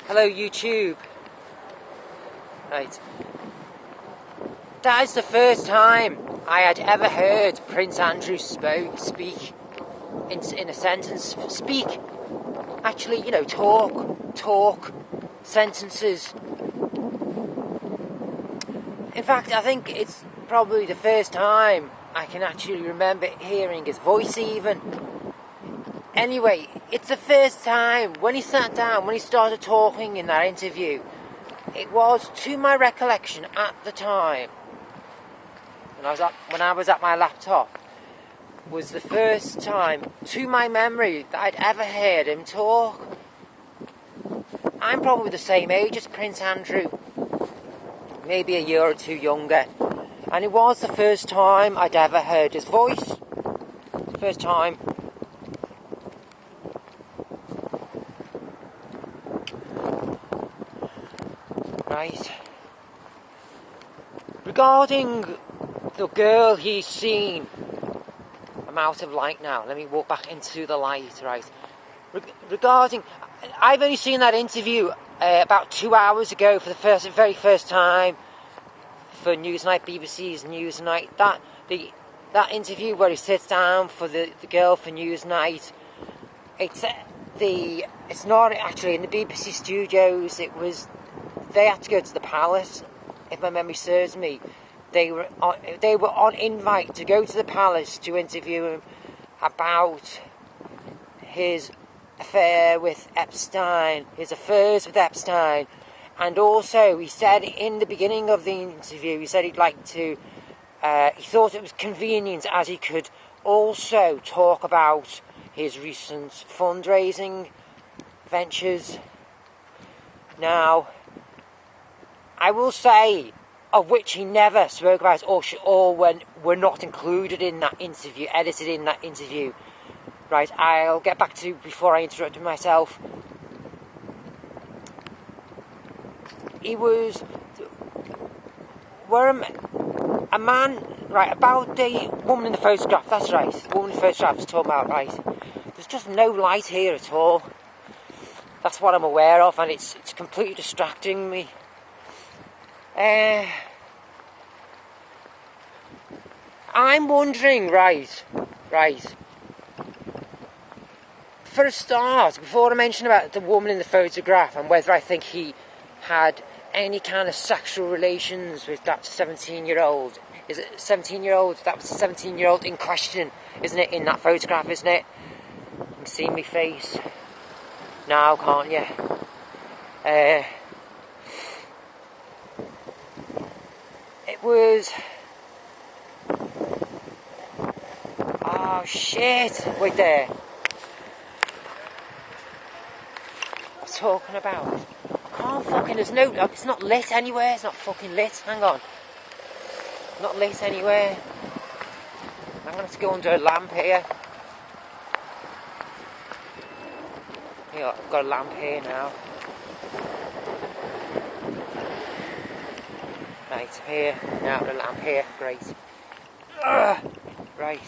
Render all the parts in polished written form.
Hello YouTube. Right. That is the first time I had ever heard Prince Andrew speak in a sentence. Speak. Actually, talk sentences. In fact, I think it's probably the first time I can actually remember hearing his voice even. Anyway, it's the first time when he sat down, when he started talking in that interview, it was, to my recollection at the time, when I was at my laptop, was the first time, to my memory, that I'd ever heard him talk. I'm probably the same age as Prince Andrew, maybe a year or two younger, and it was the first time I'd ever heard his voice. First time. Right. Regarding the girl he's seen, I'm out of light now. Let me walk back into the light, right? Regarding, I've only seen that interview about 2 hours ago for the very first time for Newsnight, BBC's Newsnight. That interview where he sits down for the girl for Newsnight. It's not actually in the BBC studios. They had to go to the palace, if my memory serves me. They were on invite to go to the palace to interview him about his affair with Epstein, his affairs with Epstein, and also he said in the beginning of the interview, he said he'd like to, he thought it was convenient as he could also talk about his recent fundraising ventures. Now, I will say, of which he never spoke about, or when were not included in that interview, edited in that interview. Right, I'll get back to before I interrupted myself. He was, a man, right, about the woman in the photograph, that's right, the woman in the photograph is talking about, right. There's just no light here at all. That's what I'm aware of, and it's completely distracting me. I'm wondering, right. For a start, before I mention about the woman in the photograph and whether I think he had any kind of sexual relations with that 17-year-old. Is it 17-year-old? That was the 17-year-old in question, isn't it? In that photograph, isn't it? You can see my face now, can't you? It was... Oh, shit! Wait there. What's talking about? I can't fucking... There's no... It's not lit anywhere. It's not fucking lit. Hang on. Not lit anywhere. I'm going to have to go under a lamp here. Yeah, I've got a lamp here now. Right, here. Now the lamp here. Great. Right.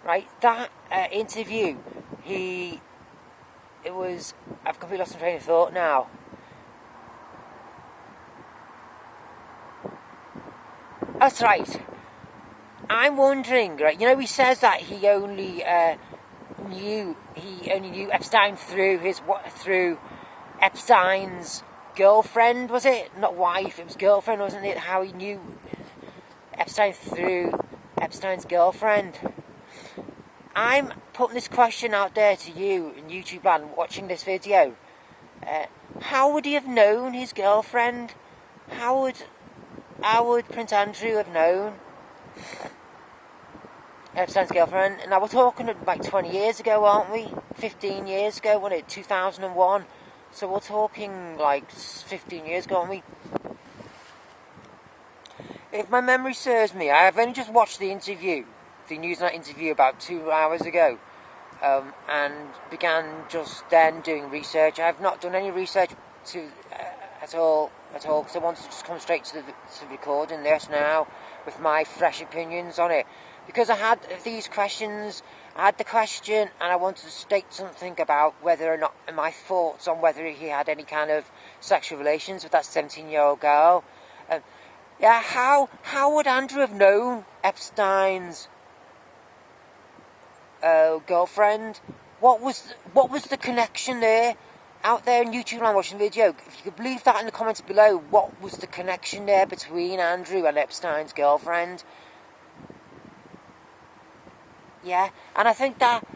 Right, that interview, I've completely lost my train of thought now. That's right. I'm wondering, right, he says that he only knew Epstein through Epstein's girlfriend, was it? Not wife, it was girlfriend, wasn't it? How he knew Epstein through Epstein's girlfriend. I'm putting this question out there to you in YouTube land watching this video. How would he have known his girlfriend? How would Prince Andrew have known Epstein's girlfriend? Now we're talking like 20 years ago, aren't we? 15 years ago, wasn't it? 2001. So we're talking like 15 years ago, aren't we? If my memory serves me, I have only just watched the Newsnight interview about 2 hours ago, and began just then doing research. I have not done any research at all, because I wanted to just come straight to the recording this now. with my fresh opinions on it. Because I had these questions, I had the question, and I wanted to state something about whether or not, my thoughts on whether he had any kind of sexual relations with that 17-year-old girl. Yeah, how would Andrew have known Epstein's girlfriend? What was the connection there? Out there on YouTube and I'm watching the video, if you could leave that in the comments below, what was the connection there between Andrew and Epstein's girlfriend? Yeah, and I think that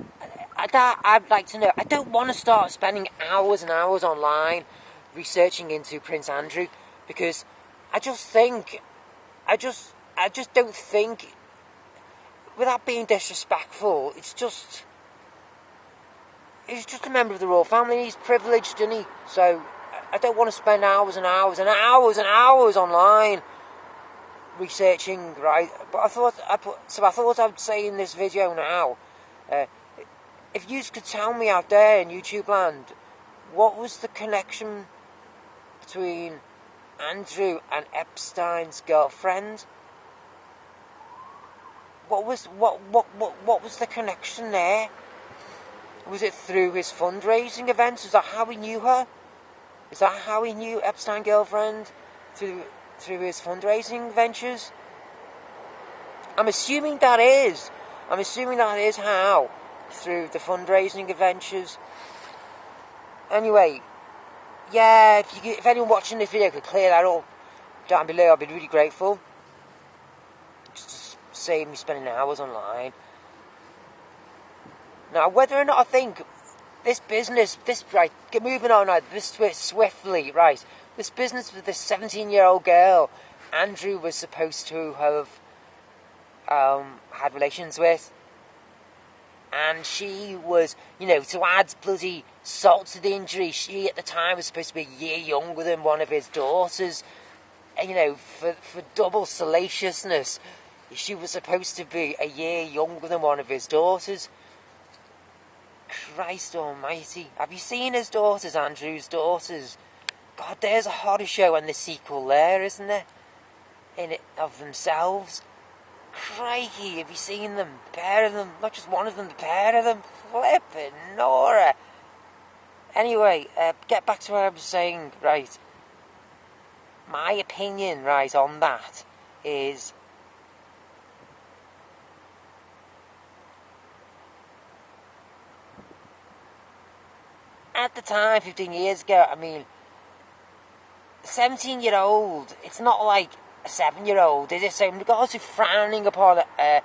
I'd like to know. I don't want to start spending hours and hours online researching into Prince Andrew, because I just don't think, without being disrespectful, it's just a member of the royal family. He's privileged, isn't he? So I don't want to spend hours and hours and hours and hours online researching, right? But I thought I'd say in this video now, if you could tell me out there in YouTube land, what was the connection between Andrew and Epstein's girlfriend? What was the connection there? Was it through his fundraising events? Is that how he knew her? Is that how he knew Epstein's girlfriend? Through his fundraising ventures? I'm assuming that is how. Through the fundraising ventures. Anyway, yeah, if anyone watching this video could clear that up down below, I'd be really grateful. Just to save me spending hours online. Now, whether or not I think this business, right, moving on now, this swiftly, right, this business with this 17-year-old girl Andrew was supposed to have had relations with, and she was, to add bloody salt to the injury, she at the time was supposed to be a year younger than one of his daughters, and, for double salaciousness, she was supposed to be a year younger than one of his daughters. Christ almighty. Have you seen his daughters, Andrew's daughters? God, there's a horror show and the sequel there, isn't there? In it, of themselves. Crikey, have you seen them? The pair of them. Not just one of them, the pair of them. Flippin' Nora. Anyway, get back to what I was saying, right. My opinion, right, on that is, at the time, 15 years ago, 17-year-old, it's not like a 7-year-old, is it? So in regards to frowning upon a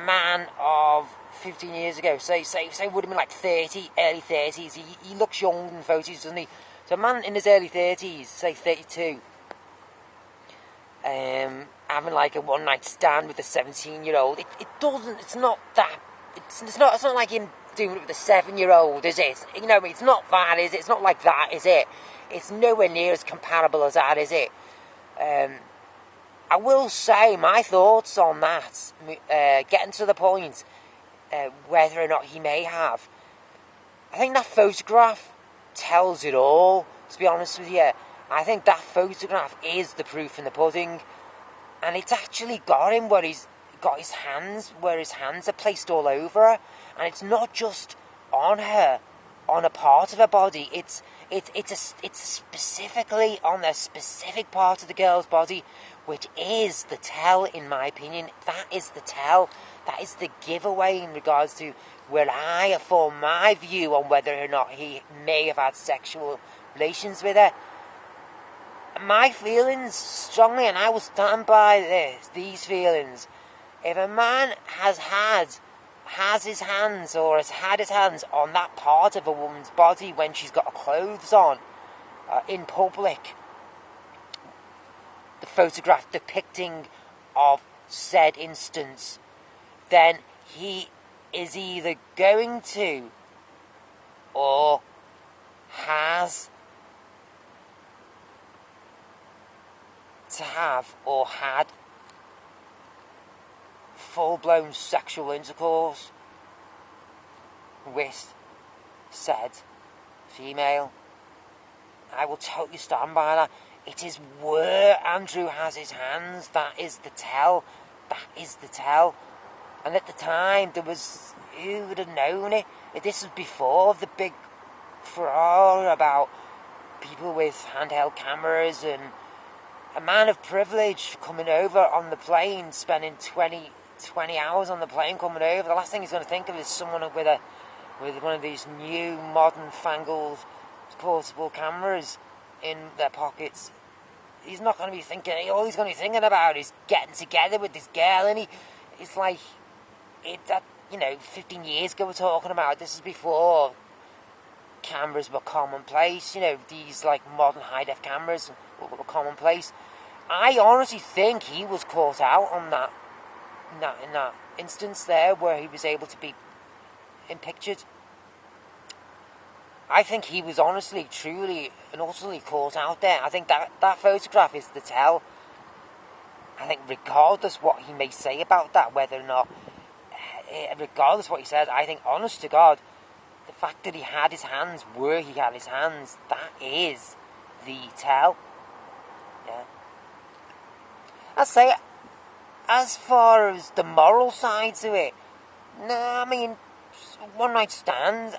man of 15 years ago, say would have been like 30, early 30s, he looks young in photos, doesn't he? So a man in his early 30s, say 32, having like a one-night stand with a 17-year-old, it's not like him doing it with a 7-year-old, is it? It's not that, is it? It's not like that, is it? It's nowhere near as comparable as that, is it? I will say my thoughts on that, getting to the point, whether or not he may have. I think that photograph tells it all, to be honest with you. I think that photograph is the proof in the pudding, and it's actually got him where his hands are placed all over her, and it's not just on her, on a part of her body. It's specifically on a specific part of the girl's body, which is the tell, in my opinion. That is the tell. That is the giveaway in regards to where I form my view on whether or not he may have had sexual relations with her. My feelings strongly, and I will stand by these feelings. If a man has his hands, or has had his hands on that part of a woman's body when she's got her clothes on, in public, the photograph depicting of said instance, then he is either going to, or has to have, or had full-blown sexual intercourse with said female. I will totally stand by that. It is where Andrew has his hands. That is the tell. That is the tell. And at the time, there was... Who would have known it? This was before the big furore about people with handheld cameras and a man of privilege coming over on the plane, spending 20 hours on the plane coming over. The last thing he's going to think of is someone with one of these new, modern, fangled, portable cameras in their pockets. He's not going to be thinking... All he's going to be thinking about is getting together with this girl, and it's like... 15 years ago we're talking about. This is before cameras were commonplace. These like modern high-def cameras were commonplace. I honestly think he was caught out on that in that instance there where he was able to be pictured. I think he was honestly, truly, and utterly caught out there. I think that photograph is the tell. I think regardless what he may say about that, whether or not, regardless what he says, I think, honest to God, the fact that he had his hands where he had his hands, that is the tell. Yeah. I say, as far as the moral side to it, no, I mean, one night stand,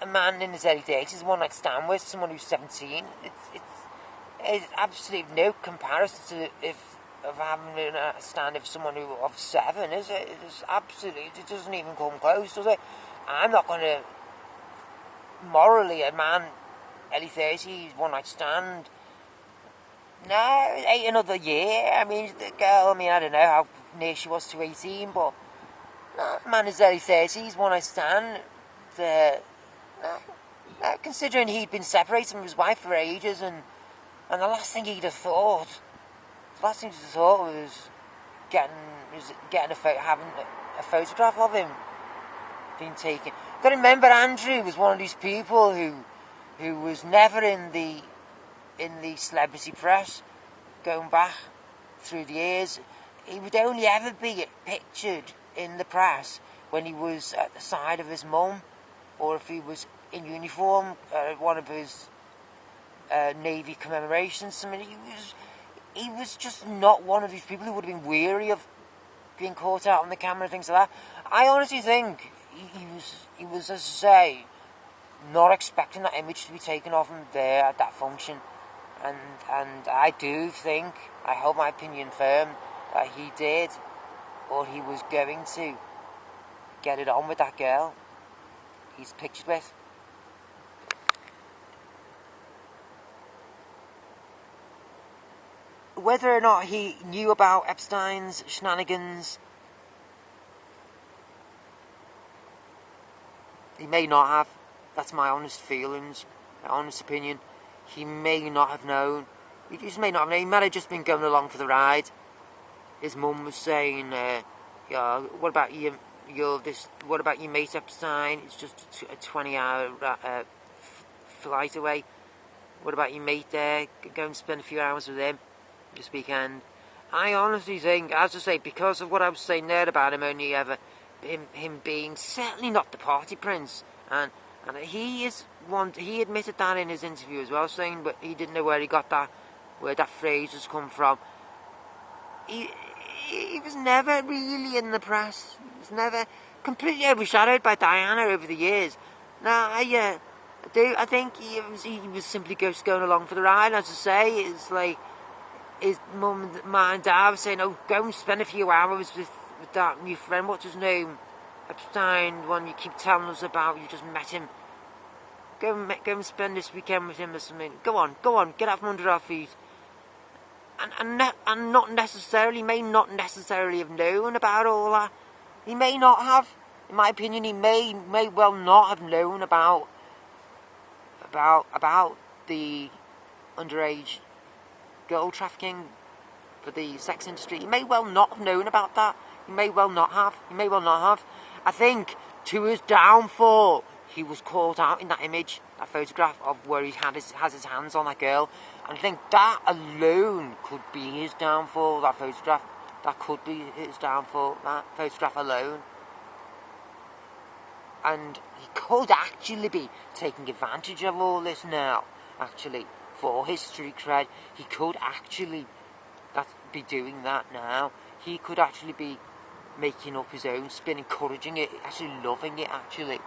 a man in his early 30s, one night stand with someone who's 17, it's absolutely no comparison to of having a stand with someone of 7, is it? It's absolutely, it doesn't even come close, does it? I'm not going to, morally, a man, early 30s, one night stand, no, it ain't another year. I mean, the girl, I don't know how near she was to 18, but no, man is early 30s, one night stand, considering he'd been separated from his wife for ages, and the last thing he'd have thought, was having a photograph of him being taken. Got to remember, Andrew was one of these people who was never in the celebrity press, going back through the years. He would only ever be pictured in the press when he was at the side of his mum, or if he was in uniform at one of his Navy commemorations. He was just not one of these people who would have been weary of being caught out on the camera and things like that. I honestly think he was, as I say, not expecting that image to be taken of him there at that function. And I do think, I hold my opinion firm, that he did, or he was going to, get it on with that girl he's pictured with. Whether or not he knew about Epstein's shenanigans, he may not have. That's my honest feelings, my honest opinion. He may not have known. He just may not have known. He might have just been going along for the ride. His mum was saying, what about you? What about your mate Epstein? It's just a 20-hour flight away. What about your mate there? Go and spend a few hours with him this weekend. I honestly think, as I say, because of what I was saying there about him only ever, him being certainly not the party prince, and he admitted that in his interview as well, saying, but he didn't know where that phrase has come from. He was never really in the press. He was never completely overshadowed by Diana over the years. Now, I think he was simply just going along for the ride. As I say, it's like his mum and dad were saying, oh, go and spend a few hours with that new friend, what's his name? Epstein, the one you keep telling us about, you just met him. Go and spend this weekend with him or something. Go on, get out from under our feet. And not necessarily, may not necessarily have known about all that. He may not have. In my opinion, he may well not have known about the underage girl trafficking for the sex industry. He may well not have known about that. He may well not have. I think, to his downfall, he was caught out in that image, that photograph of where he has his hands on that girl. And I think that alone could be his downfall, that photograph. That could be his downfall, that photograph alone. And he could actually be taking advantage of all this now, actually, for history cred. He could actually be doing that now. He could actually be making up his own spin, encouraging it, actually loving it, actually.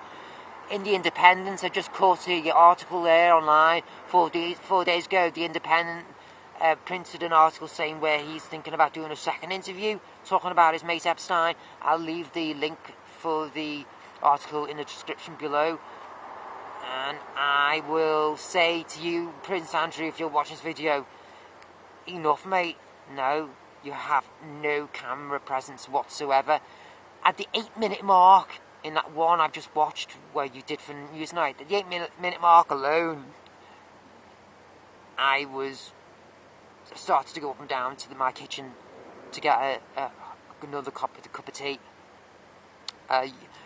In The Independent, I just caught the article there online 4 days ago. The Independent printed an article saying where he's thinking about doing a second interview, talking about his mate Epstein. I'll leave the link for the article in the description below. And I will say to you, Prince Andrew, if you're watching this video, enough, mate. No, you have no camera presence whatsoever. At the 8-minute mark in that one I've just watched where you did for Newsnight, at the 8-minute mark alone, I started to go up and down to my kitchen to get another cup of tea.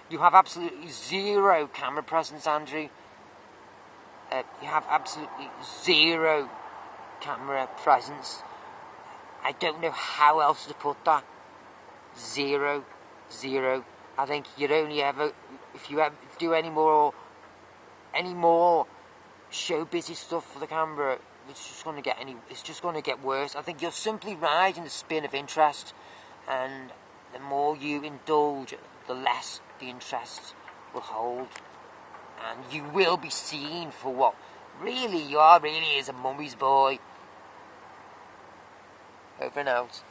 You have absolutely zero camera presence, Andrew. You have absolutely zero camera presence. I don't know how else to put that. Zero. I think you'd only ever, if you ever do any more show busy stuff for the camera, it's just going to get worse. I think you're simply riding the spin of interest, and the more you indulge, the less the interest will hold, and you will be seen for what really you are. Really is a mummy's boy. Over and out.